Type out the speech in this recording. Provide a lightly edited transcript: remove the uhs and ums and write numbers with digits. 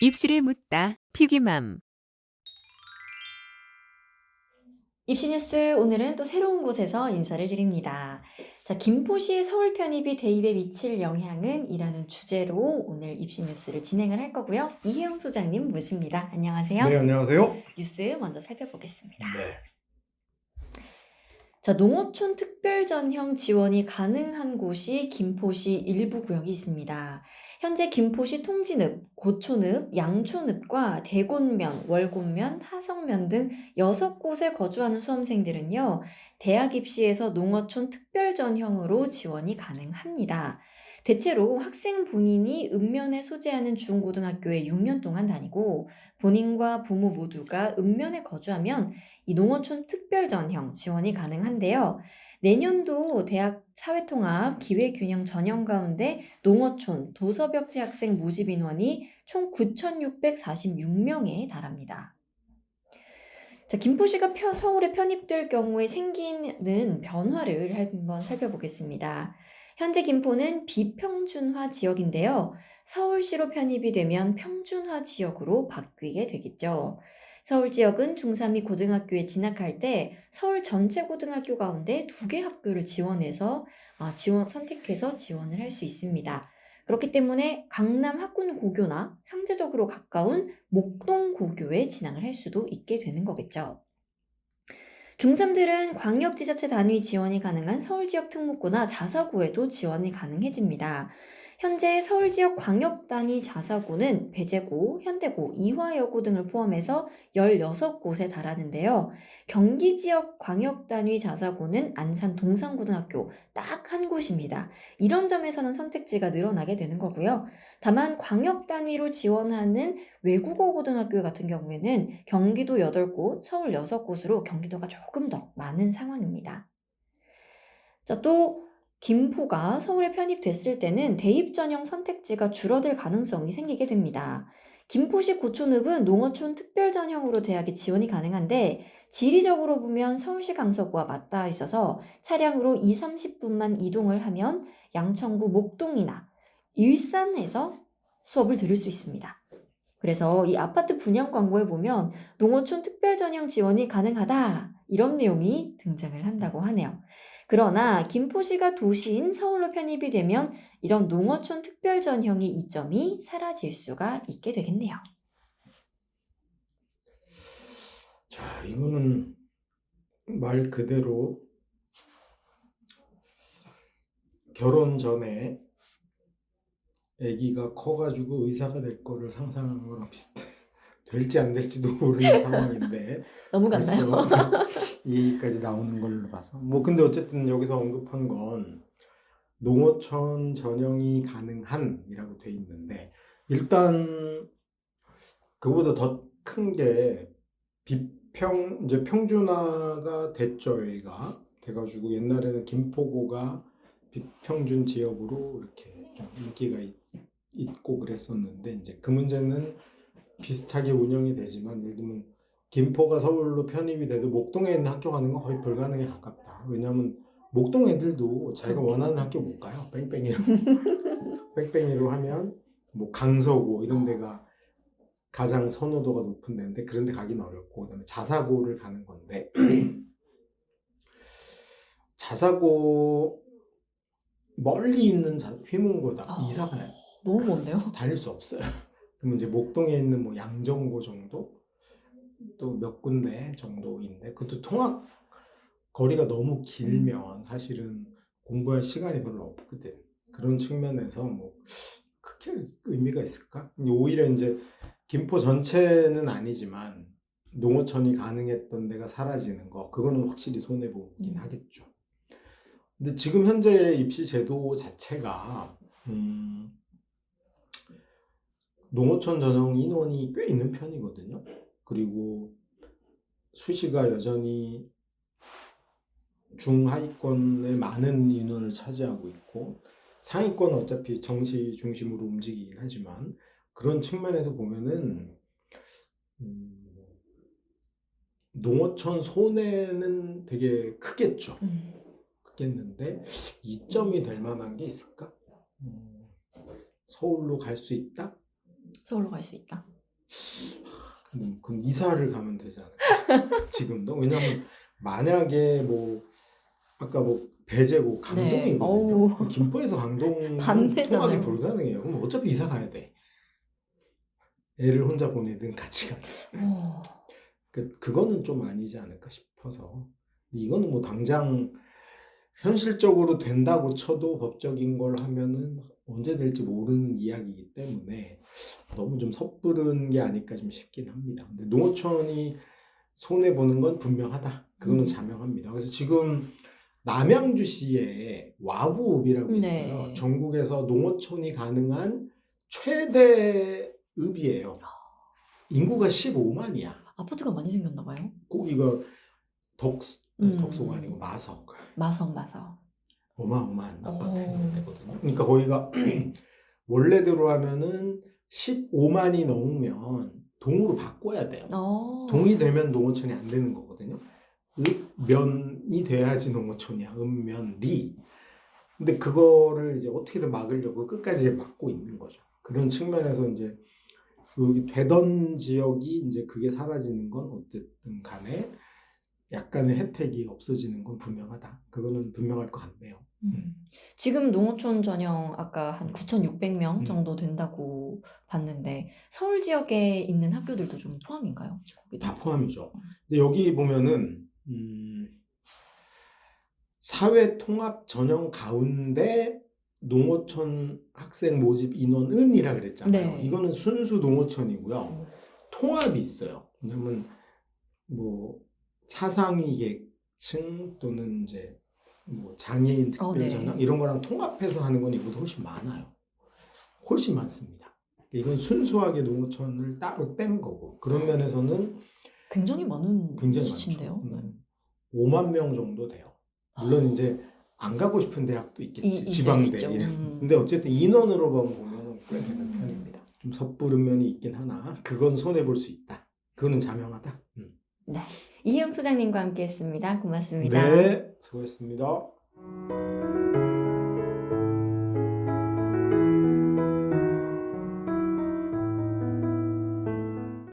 입시를 묻다 피기맘. 입시뉴스 오늘은 또 새로운 곳에서 인사를 드립니다. 자, 김포시 서울 편입이 대입에 미칠 영향은 이라는 주제로 오늘 입시뉴스를 진행을 할 거고요. 이혜영 소장님 모십니다. 안녕하세요. 네, 안녕하세요. 뉴스 먼저 살펴보겠습니다. 네. 자, 농어촌 특별전형 지원이 가능한 곳이 김포시 일부 구역이 있습니다. 현재 김포시 통진읍, 고촌읍, 양촌읍과 대곤면, 월곤면, 하성면 등 6곳에 거주하는 수험생들은요, 대학 입시에서 농어촌 특별전형으로 지원이 가능합니다. 대체로 학생 본인이 읍면에 소재하는 중고등학교에 6년 동안 다니고 본인과 부모 모두가 읍면에 거주하면 이 농어촌 특별전형 지원이 가능한데요. 내년도 대학 사회통합 기회균형 전형 가운데 농어촌 도서벽지 학생 모집 인원이 총 9,646명에 달합니다. 자, 김포시가 서울에 편입될 경우에 생기는 변화를 한번 살펴보겠습니다. 현재 김포는 비평준화 지역인데요. 서울시로 편입이 되면 평준화 지역으로 바뀌게 되겠죠. 서울 지역은 중3이 고등학교에 진학할 때 서울 전체 고등학교 가운데 2개 학교를 선택해서 지원을 할 수 있습니다. 그렇기 때문에 강남 학군고교나 상대적으로 가까운 목동고교에 진학을 할 수도 있게 되는 거겠죠. 중3들은 광역지자체 단위 지원이 가능한 서울지역 특목고나 자사고에도 지원이 가능해집니다. 현재 서울지역 광역단위 자사고는 배재고, 현대고, 이화여고 등을 포함해서 16곳에 달하는데요. 경기지역 광역단위 자사고는 안산 동산고등학교 딱 한 곳입니다. 이런 점에서는 선택지가 늘어나게 되는 거고요. 다만 광역단위로 지원하는 외국어 고등학교 같은 경우에는 경기도 8곳, 서울 6곳으로 경기도가 조금 더 많은 상황입니다. 자, 또 김포가 서울에 편입됐을 때는 대입 전형 선택지가 줄어들 가능성이 생기게 됩니다. 김포시 고촌읍은 농어촌 특별전형으로 대학에 지원이 가능한데 지리적으로 보면 서울시 강서구와 맞닿아 있어서 차량으로 20-30분만 이동을 하면 양천구 목동이나 일산에서 수업을 들을 수 있습니다. 그래서 이 아파트 분양 광고에 보면 농어촌 특별전형 지원이 가능하다 이런 내용이 등장을 한다고 하네요. 그러나 김포시가 도시인 서울로 편입이 되면 이런 농어촌 특별전형의 이점이 사라질 수가 있게 되겠네요. 자, 이거는 말 그대로 결혼 전에 아기가 커가지고 의사가 될 거를 상상한 거랑 비슷해. 될지 안 될지도 모르는 상황인데 너무 같나요? 벌써 이 얘기까지 나오는 걸로 봐서 근데 어쨌든 여기서 언급한 건 농어촌 전형이 가능한이라고 돼 있는데 일단 그보다 더 큰 게 이제 평준화가 됐죠. 여기가 돼가지고 옛날에는 김포고가 비평준 지역으로 이렇게 좀 인기가 있고 그랬었는데 이제 그 문제는 비슷하게 운영이 되지만 예를 들면 김포가 서울로 편입이 돼도 목동에 있는 학교 가는 건 거의 불가능에 가깝다. 왜냐하면 목동 애들도 자기가 원하는 학교 못 가요. 뺑뺑이로 하면 뭐 강서고 이런 데가 가장 선호도가 높은 데인데 그런 데 가긴 어렵고 그다음에 자사고를 가는 건데 자사고 멀리 있는 휘문고다 이사 가야 너무 먼데요? 다닐 수 없어요. 그러면 이제 목동에 있는 뭐 양정고 정도 또 몇 군데 정도인데 그것도 통학 거리가 너무 길면 사실은 공부할 시간이 별로 없거든. 그런 측면에서 뭐 크게 의미가 있을까? 오히려 이제 김포 전체는 아니지만 농어촌이 가능했던 데가 사라지는 거 그거는 확실히 손해보긴 하겠죠. 근데 지금 현재 입시 제도 자체가 농어촌 전형 인원이 꽤 있는 편이거든요. 그리고 수시가 여전히 중하위권의 많은 인원을 차지하고 있고 상위권은 어차피 정시 중심으로 움직이긴 하지만 그런 측면에서 보면은 농어촌 손해는 되게 크겠죠. 크겠는데 이점이 될 만한 게 있을까? 서울로 갈 수 있다? 서울로 갈 수 있다. 근데 그건 이사를 가면 되지 않을까? 지금도 왜냐하면 만약에 뭐 아까 뭐 배제고 네. 강동이거든요. 어우. 김포에서 강동은 반대잖아요. 통학이 불가능해요. 그럼 어차피 이사 가야 돼. 애를 혼자 보내든 같이 가든. 어. 그거는 좀 아니지 않을까 싶어서. 이거는 뭐 당장 현실적으로 된다고 쳐도 법적인 걸 하면은 언제 될지 모르는 이야기이기 때문에 너무 좀 섣부른 게 아닐까 좀 싶긴 합니다. 근데 농어촌이 손해 보는 건 분명하다. 그거는 자명합니다. 그래서 지금 남양주시에 와부읍이라고 있어요. 네. 전국에서 농어촌이 가능한 최대 읍이에요. 인구가 15만이야. 아파트가 많이 생겼나 봐요. 꼭 이거 덕소가 아니고 음. 마석. 마성. 어마어마한 아파트 오. 형태거든요. 그러니까 거기가 원래대로 하면은 15만이 넘으면 동으로 바꿔야 돼요. 동이 되면 농어촌이 안 되는 거거든요. 읍면이 돼야지 농어촌이야. 읍면리. 근데 그거를 이제 어떻게든 막으려고 끝까지 막고 있는 거죠. 그런 측면에서 이제 여기 되던 지역이 이제 그게 사라지는 건 어쨌든 간에 약간의 혜택이 없어지는 건 분명하다. 그거는 분명할 것 같네요. 지금 농어촌 전형 아까 한 9,600명 음. 정도 된다고 봤는데 서울 지역에 있는 학교들도 좀 포함인가요? 거기도? 다 포함이죠. 근데 여기 보면은 사회 통합 전형 가운데 농어촌 학생 모집 인원은이라 그랬잖아요. 네. 이거는 순수 농어촌이고요. 통합이 있어요. 왜냐면 뭐 차상위 계층 또는 이제 뭐 장애인 특별 네. 전형 이런 거랑 통합해서 하는 건 이보다 훨씬 많아요. 훨씬 많습니다. 이건 순수하게 농어촌을 따로 뺀 거고 그런 면에서는 굉장히 많은 굉장히 수치인데요. 많죠. 5만 명 정도 돼요. 물론 이제 안 가고 싶은 대학도 있겠지. 있을 수 지방대 있죠. 이런. 근데 어쨌든 인원으로 보면 꽤 되는 편입니다. 좀 섣부른 면이 있긴 하나 그건 손해 볼 수 있다. 그거는 자명하다. 네. 이희영 소장님과 함께했습니다. 고맙습니다. 네, 수고했습니다.